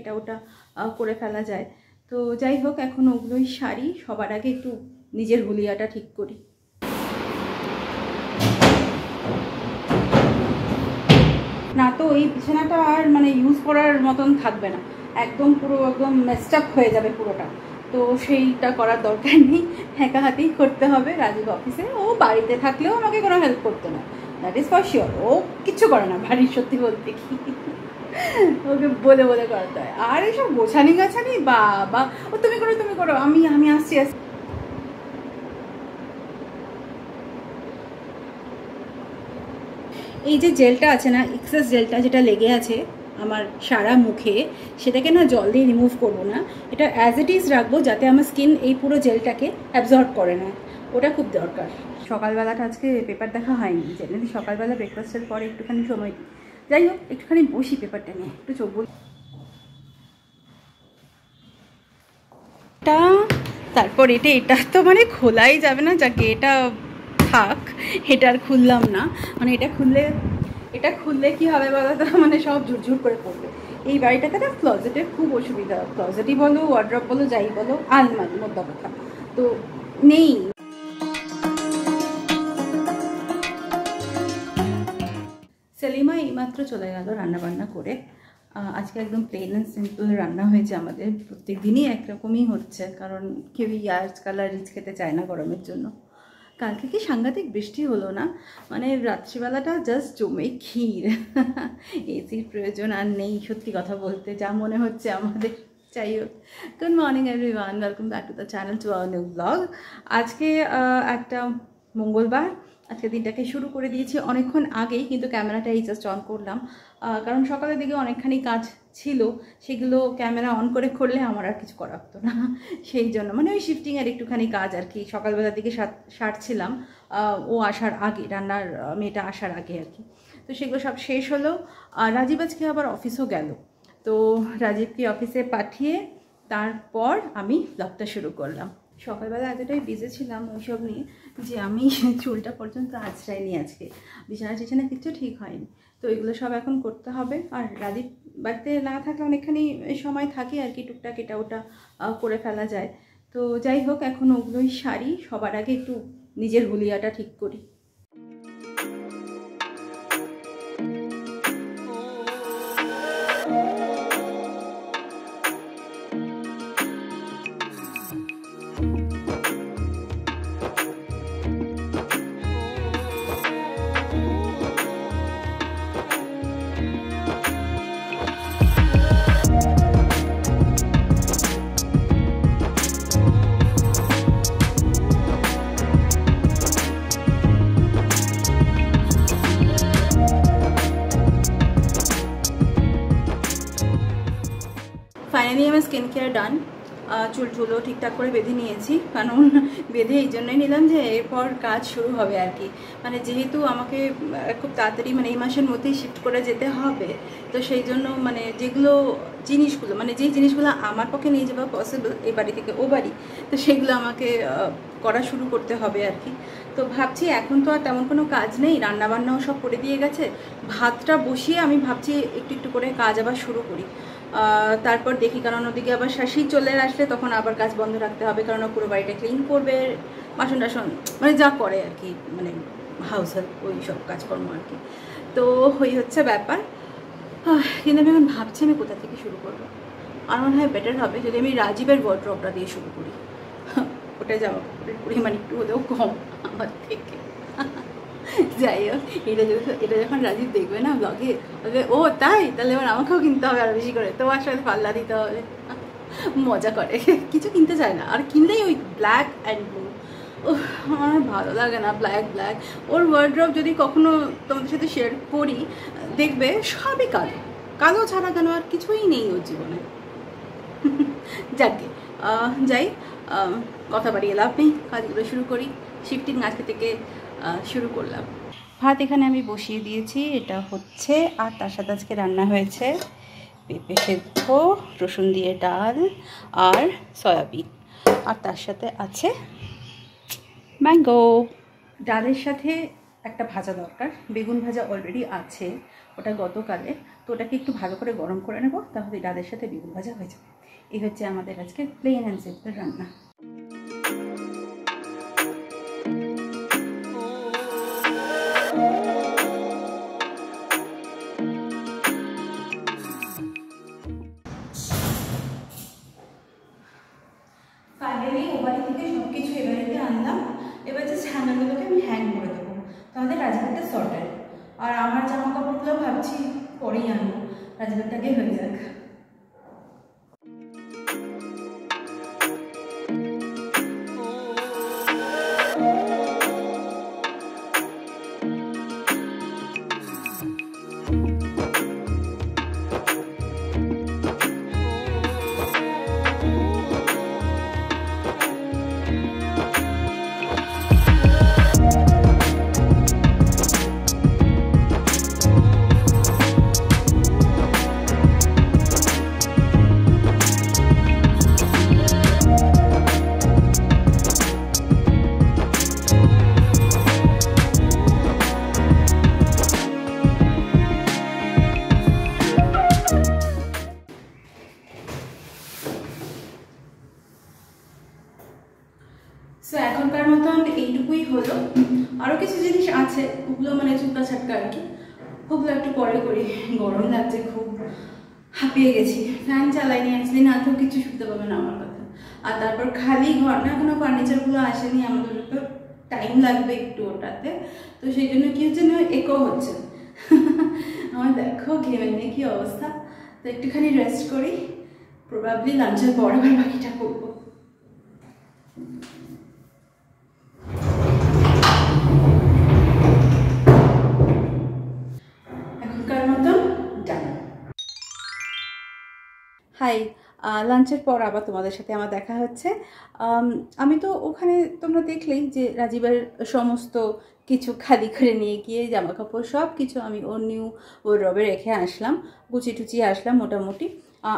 এটা ওটা করে ফেলা যায়। তো যাই হোক, এখন ওগুলোই সারি। সবার আগে একটু নিজের হুলিয়াটা ঠিক করি। না তো এই বিছানাটা আর মানে ইউজ করার মতন থাকবে না, একদম পুরো একদম মেসড আপ হয়ে যাবে পুরোটা। তো সেইটা করার দরকার নেই, একা হাতেই করতে হবে। রাজীব অফিসে, ও বাড়িতে থাকলেও আমাকে কোনো হেল্প করতো না, দ্যাট ইজ ফর শিওর। ও কিচ্ছু করে না বাড়ির, সত্যি বলতে কি, ওকে বলে বলে করাতে হয়। আর এইসব গোছানি গাছানি বা ও তুমি করো, আমি আসছি। এই যে জেলটা আছে না, এক্সেস জেলটা যেটা লেগে আছে আমার সারা মুখে, সেটাকে না জল দিয়ে রিমুভ করবো না, এটা অ্যাজ ইট ইজ রাখবো যাতে আমার স্কিন এই পুরো জেলটাকে অ্যাবজর্ব করে নেয়, ওটা খুব দরকার। সকালবেলাটা আজকে পেপার দেখা হয়নি, জেনারেলি সকালবেলা ব্রেকফাস্টের পরে একটুখানি সময় দিই। যাই হোক, একটুখানি বসি পেপারটা নিয়ে, একটু চোখ বলি। তারপর এটা তো মানে খোলাই যাবে না, যাকে এটা থাক, এটা আর খুললাম না। মানে এটা খুললে কি হবে বলো তো, মানে সব ঝুরঝুর করে পড়বে। এই বাড়িটাতে না ক্লজেটের খুব অসুবিধা, ক্লজেটই বলো, ওয়ার্ড্রপ বলো, যাই বলো, আলমারি মোদ্দা কথা তো নেই। সেলিমা এইমাত্র চলে গেল রান্নাবান্না করে। আজকে একদম প্লেন অ্যান্ড সিম্পল রান্না হয়েছে আমাদের, প্রত্যেক দিনই একরকমই হচ্ছে, কারণ কেউই আজকাল আর রিচ খেতে চায় না গরমের জন্য। কালকে কি সাংঘাতিক বৃষ্টি হলো না, মানে রাত্রিবেলাটা জাস্ট জমে ক্ষীর। এসির প্রয়োজন আর নেই, সত্যি কথা বলতে যা মনে হচ্ছে আমাদের। যাই হোক, good morning everyone, welcome back to the channel, to our new blog. আজকে একটা মঙ্গলবার, আজকে দিনটাকে শুরু করে দিয়েছি অনেকক্ষণ আগেই, কিন্তু ক্যামেরাটা এই জাস্ট অন করলাম, কারণ সকালের দিকে অনেকখানি কাজ ছিল, সেগুলো ক্যামেরা অন করে করলে আমার আর কিছু করা হতো না, সেই জন্য মানে ওই শিফটিংয়ের একটুখানি কাজ আর কি, সকালবেলার দিকে সারছিলাম ও আসার আগে, রান্নার মেয়েটা আসার আগে আর কি। তো সেগুলো সব শেষ হলো। রাজীব আজকে আবার অফিসও গেল, তো রাজীবকে অফিসে পাঠিয়ে তারপর আমি ব্লগটা শুরু করলাম। সকালবেলা এতটাই বিজি ছিলাম ওইসব নিয়ে যে আমি চুলটা পর্যন্ত আঁচড়াইনি আজকে, বিছানা কিচ্ছু ঠিক হয়নি। তো এগুলো সব এখন করতে হবে। আর রাজীব বাড়িতে না থাকলে অনেকখানি সময় থাকে আর কি, টুকটাক এটা ওটা করে ফেলা যায়। তো যাই হোক, এখন ওগুলোই সারি। সবার আগে একটু নিজের হুলিয়াটা ঠিক করি। ফাইনালি আমার স্কিন কেয়ার ডান, চুলগুলো ঠিকঠাক করে বেঁধে নিয়েছি, কারণ বেঁধে এই জন্যই নিলাম যে এরপর কাজ শুরু হবে আর কি। মানে যেহেতু আমাকে খুব তাড়াতাড়ি মানে এই মাসের মধ্যেই শিফট করে যেতে হবে, তো সেই জন্য মানে জিনিসগুলো মানে যেই জিনিসগুলো আমার পক্ষে নিয়ে যাওয়া পসিবল এই বাড়ি থেকে ও বাড়ি, তো সেগুলো আমাকে করা শুরু করতে হবে আর কি। তো ভাবছি এখন তো আর তেমন কোনো কাজ নেই, রান্নাবান্নাও সব করে দিয়ে গেছে, ভাতটা বসিয়ে আমি ভাবছি একটু একটু করে কাজ আবার শুরু করি। তারপর দেখি, কারণ ওদিকে আবার শাশি চলে আসলে তখন আবার কাজ বন্ধ রাখতে হবে, কারণ পুরো বাড়িটা ক্লিন করবে, বাসন টাসন মানে যা করে আর কি, মানে হাউস হেল্প ওই সব কাজকর্ম আর কি। তো ওই হচ্ছে ব্যাপার। কিন্তু আমি এখন ভাবছি আমি কোথা থেকে শুরু করবো। আমার মনে হয় বেটার হবে যদি আমি রাজীবের ওয়ার্ড্রপটা দিয়ে শুরু করি, ওটাই জামা কাপড়ের পরিমাণ একটু হলেও কম আমার থেকে। যাই হোক, এটা যখন রাজীব দেখবে না ব্লগে, বলবে ও তাই, তাহলে এবার আমাকেও কিনতে হবে আরো বেশি করে, তোমার সাথে পাল্লা দিতে হবে। মজা করে, কিছু কিনতে চায় না, আর কিনলেই ওই ব্ল্যাক অ্যান্ড ব্লু। ও আমার ভালো লাগে না ব্ল্যাক। ওর ওয়ার্ড্রপ যদি কখনো তোমাদের সাথে শেয়ার করি, দেখবে সবই কালো ছাড়া কেন আর কিছুই নেই ওর জীবনে। যাকে যাই, কথা বাড়িয়ে লাভ নেই, কাজগুলো শুরু করি। শিফটিং আজকে থেকে শুরু করলাম। ভাত এখানে আমি বসিয়ে দিয়েছি, এটা হচ্ছে, আর তার সাথে আজকে রান্না হয়েছে পেঁপে সেদ্ধ, রসুন দিয়ে ডাল আর সয়াবিন, আর তার সাথে আছে ম্যাঙ্গো। ডালের সাথে একটা ভাজা দরকার, বেগুন ভাজা অলরেডি আছে, ওটা গতকালে, তো ওটাকে একটু ভালো করে গরম করে নেব, তাহলে ডালের সাথে বেগুন ভাজা হয়ে যাবে। এই হচ্ছে আমাদের আজকে প্লেন অ্যান্ড সিম্পল রান্না। ফাইনালি ও বাড়ি থেকে সব কিছু এবারেতে আনলাম। এবার যে হ্যাঙ্গারগুলোকে আমি হ্যাং করে দেবো, তাহলে রাজবাড়িটা সর্টেড। আর আমার জামা কাপড়গুলো ভাবছি পরেই আনবো, রাজবাড়িটাকে হয়ে যাক। সো এখনকার মতন এইটুকুই হলো। আরও কিছু জিনিস আছে, ওগুলো মানে চুপটা ছাটকা আর কি, ওগুলো একটু পরে করি। গরম লাগছে, খুব হাঁপিয়ে গেছি। ফ্যান চালাইনি আসলে, না তো কিছু শুনতে পাবে না আমার কথা। আর তারপর খালি ঘর না, এখনো ফার্নিচারগুলো আসেনি, আমাদের তো টাইম লাগবে একটু ওটাতে। তো সেই জন্য কি হচ্ছে না, একো হচ্ছে আমার দেখো ঘেমে নিয়ে কি অবস্থা। তো একটুখানি রেস্ট করি, প্রবাবলি লাঞ্চের পর আবার বাকিটা করবো। হাই, লাঞ্চের পর আবার তোমাদের সাথে আমার দেখা হচ্ছে। আমি তো ওখানে তোমরা দেখলেই যে রাজীবের সমস্ত কিছু খালি করে নিয়ে গিয়ে জামা কাপড় সব কিছু আমি ওর নিউ ওয়ারড্রবে রেখে আসলাম, গুছিয়ে টুচিয়ে আসলাম মোটামুটি।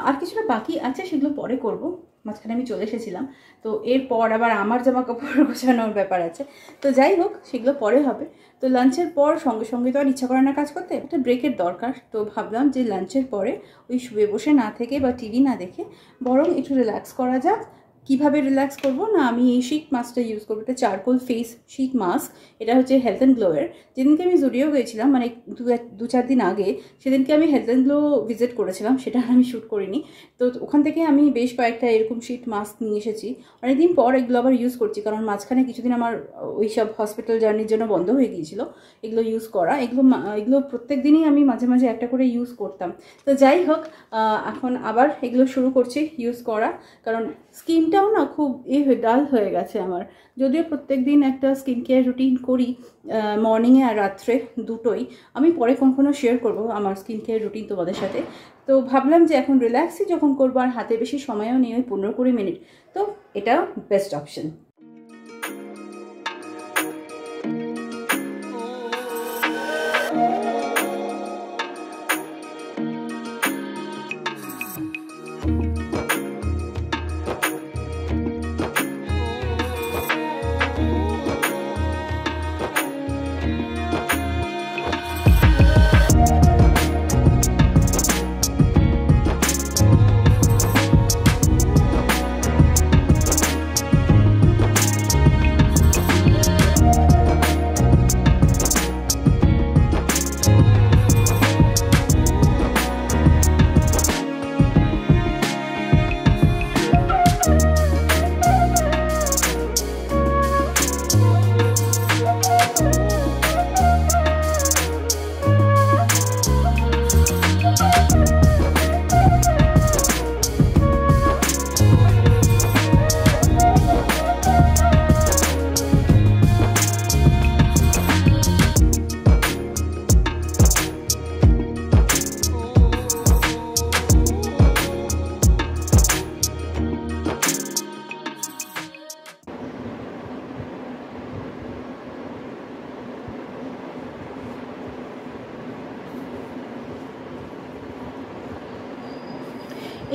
আর কিছুটা বাকি আছে, সেগুলো পরে করব। মাঝখানে আমি চলে এসেছিলাম, তো এরপর আবার আমার জামা কাপড় গোছানোর ব্যাপার আছে। তো যাই হোক, সেগুলো পরে হবে। তো লাঞ্চের পর সঙ্গে সঙ্গে তো আর ইচ্ছা করে না কাজ করতে, একটা ব্রেকের দরকার। তো ভাবলাম যে লাঞ্চের পরে ওই শুয়ে বসে না থেকে বা টিভি না দেখে বরং একটু রিল্যাক্স করা যাক। কীভাবে রিল্যাক্স করবো না, আমি এই শীট মাস্কটা ইউজ করবো, এটা চারকোল ফেস শীট মাস্ক। এটা হচ্ছে হেলথ অ্যান্ড গ্লোয়ের। যেদিনকে আমি জুডিও গিয়েছিলাম, মানে 2-4 দিন আগে, সেদিনকে আমি হেলথ অ্যান্ড গ্লো ভিজিট করেছিলাম, সেটা আমি শ্যুট করিনি। তো ওখান থেকে আমি বেশ কয়েকটা এরকম শীট মাস্ক নিয়ে এসেছি। অনেকদিন পর এগুলো আবার ইউজ করছি, কারণ মাঝখানে কিছুদিন আমার ওই সব হসপিটাল জার্নির জন্য বন্ধ হয়ে গিয়েছিলো এগুলো ইউজ করা। এগুলো প্রত্যেক দিনই আমি মাঝে মাঝে একটা করে ইউজ করতাম। তো যাই হোক, এখন আবার এগুলো শুরু করছি ইউজ করা, কারণ স্কিনটাও না খুব ডাল হয়ে গেছে আমার। যদিও প্রত্যেক দিন একটা স্কিন কেয়ার রুটিন করি, মর্নিংয়ে আর রাত্রে দুটোই। আমি পরে কখনো শেয়ার করবো আমার স্কিন কেয়ার রুটিন তোমাদের সাথে। তো ভাবলাম যে এখন রিল্যাক্সই যখন করবো, আর হাতে বেশি সময়ও নেই, ওই 15-20 মিনিট, তো এটা বেস্ট অপশন।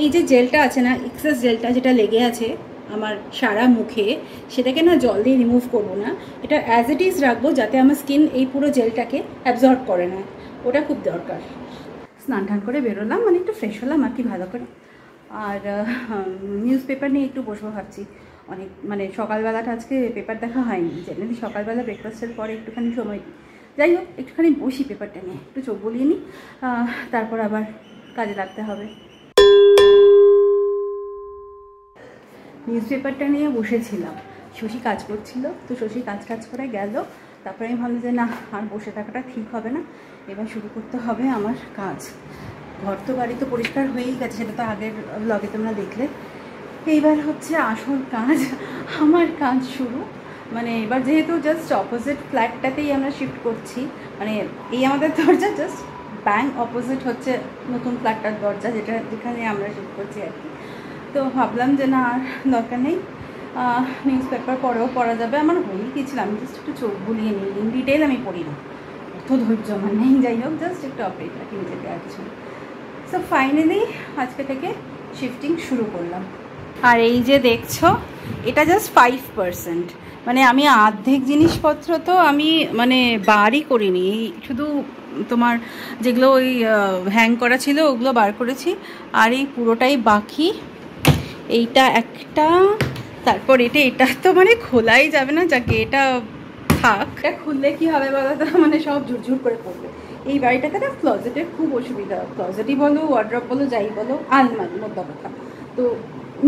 এই যে জেলটা আছে না, এক্সেস জেলটা যেটা লেগে আছে আমার সারা মুখে, সেটাকে না জল দিয়ে রিমুভ করবো না, এটা অ্যাজ ইট ইজ রাখবো, যাতে আমার স্কিন এই পুরো জেলটাকে অ্যাবজর্ব করে না। ওটা খুব দরকার। স্নান টান করে বেরোলাম, মানে একটু ফ্রেশ হলাম আর কি ভালো করে। আর নিউজ পেপার নিয়ে একটু বসবো ভাবছি। অনেক মানে সকালবেলাটা আজকে পেপার দেখা হয়নি, জেনারেলি সকালবেলা ব্রেকফাস্টের পরে একটুখানি সময় দিই। যাই হোক, একটুখানি বসি পেপারটা নিয়ে, একটু চোখ বুলিয়ে নিই, তারপর আবার কাজে লাগতে হবে। নিউজ পেপারটা নিয়ে বসেছিলাম, শশী কাজ করছিল, তো শশী কাজ করে গেল। তারপরে আমি ভাবলাম যে না, আর বসে থাকাটা ঠিক হবে না, এবার শুরু করতে হবে আমার কাজ। ঘর তো বাড়ি তো পরিষ্কার হয়েই গেছে, সেটা তো আগের ব্লগে তোমরা দেখলে। এইবার হচ্ছে আসল কাজ, আমার কাজ শুরু। মানে এবার যেহেতু জাস্ট অপোজিট ফ্ল্যাটটাতেই আমরা শিফট করছি, মানে এই আমাদের দরজা জাস্ট ব্যাং অপোজিট হচ্ছে নতুন ফ্ল্যাটটার দরজা, যেখানে আমরা শিফট করছি আর কি। তো ভাবলাম যে না, আর দরকার নেই, নিউজ পেপার পরেও পড়া যাবে। আমার হয়েই গেছিলাম, আমি জাস্ট একটু চোখ বুলিয়ে নিই, ইন ডিটেল আমি পড়ি না, অত ধৈর্য আমার নেই। যাই হোক, জাস্ট একটু আপডেট রাখি নিজেকে, আর কিছু। সো ফাইনালি আজকে থেকে শিফটিং শুরু করলাম। আর এই যে দেখছো, এটা জাস্ট 5%, মানে আমি অর্ধেক জিনিসপত্র তো আমি মানে বারই করিনি, শুধু তোমার যেগুলো ওই হ্যাং করা ছিল ওগুলো বার করেছি, আর এই পুরোটাই বাকি। এইটা একটা, তারপর এটা তো মানে খোলাই যাবে না, যাকে এটা থাক। এটা খুললে কি হবে বলো তো, মানে সব ঝুরঝুর করে পড়বে। এই বাড়িটাতে না ক্লজেটের খুব অসুবিধা, ক্লজেটই বলো, ওয়ার্ড্রপ বলো, যাই বলো, আলমারি মোদ্দা কথা তো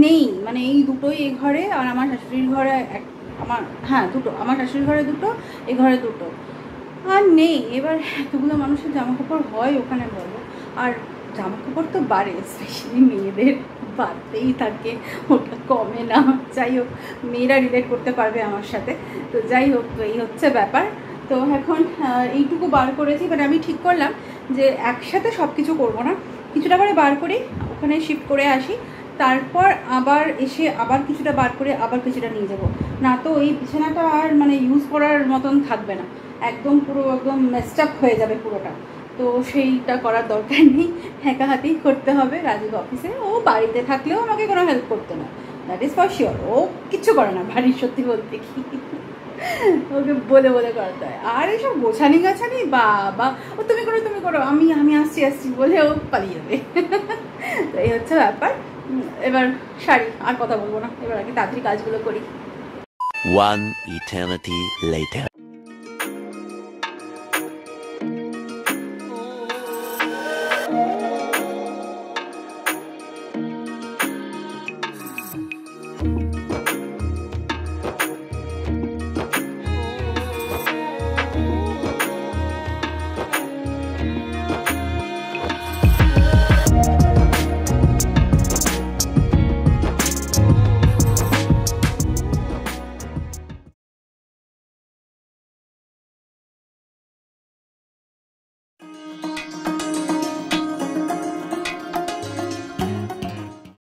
নেই। মানে এই দুটোই এই ঘরে, আর আমার শাশুড়ির ঘরে দুটো, আমার শাশুড়ির ঘরে দুটো, এই ঘরে দুটো, আর নেই। এবার এতগুলো মানুষের জামা কাপড় হয় ওখানে বলো, আর জামা কাপড় তো বাড়ে, স্পেশালি মেয়েদের বাড়তেই থাকে, ওটা কমে না। যাই হোক, মেয়েরা রিলেট করতে পারবে আমার সাথে। তো যাই হোক, তো এই হচ্ছে ব্যাপার। তো এখন এইটুকু বার করেছি, বাট আমি ঠিক করলাম যে একসাথে সব কিছু করবো না, কিছুটা করে বার করি, ওখানে শিফট করে আসি, তারপর আবার এসে আবার কিছুটা বার করে আবার কিছুটা নিয়ে যাব। না তো এই বিছানাটা আর মানে ইউজ করার মতন থাকবে না, একদম পুরো একদম মেসড আপ হয়ে যাবে পুরোটা। তো সেইটা করার দরকার নেই, একা হাতেই করতে হবে। রাজীব অফিসে, ও বাড়িতে থাকলেও আমাকে কোনো হেল্প করতো না, দ্যাট ইজ ফর শিওর। ও কিচ্ছু করে না বাড়ির, সত্যি বলতে কি, ওকে বলে করাতে হয়। আর এইসব গোছানি গাছানি বাবা, ও তুমি করো, আমি আসছি বলে ও পালিয়ে যাবে। তো এই হচ্ছে ব্যাপার। এবার শাড়ি আর কথা বলবো না, এবার আগে তাড়াতাড়ি কাজগুলো করি। One eternity later.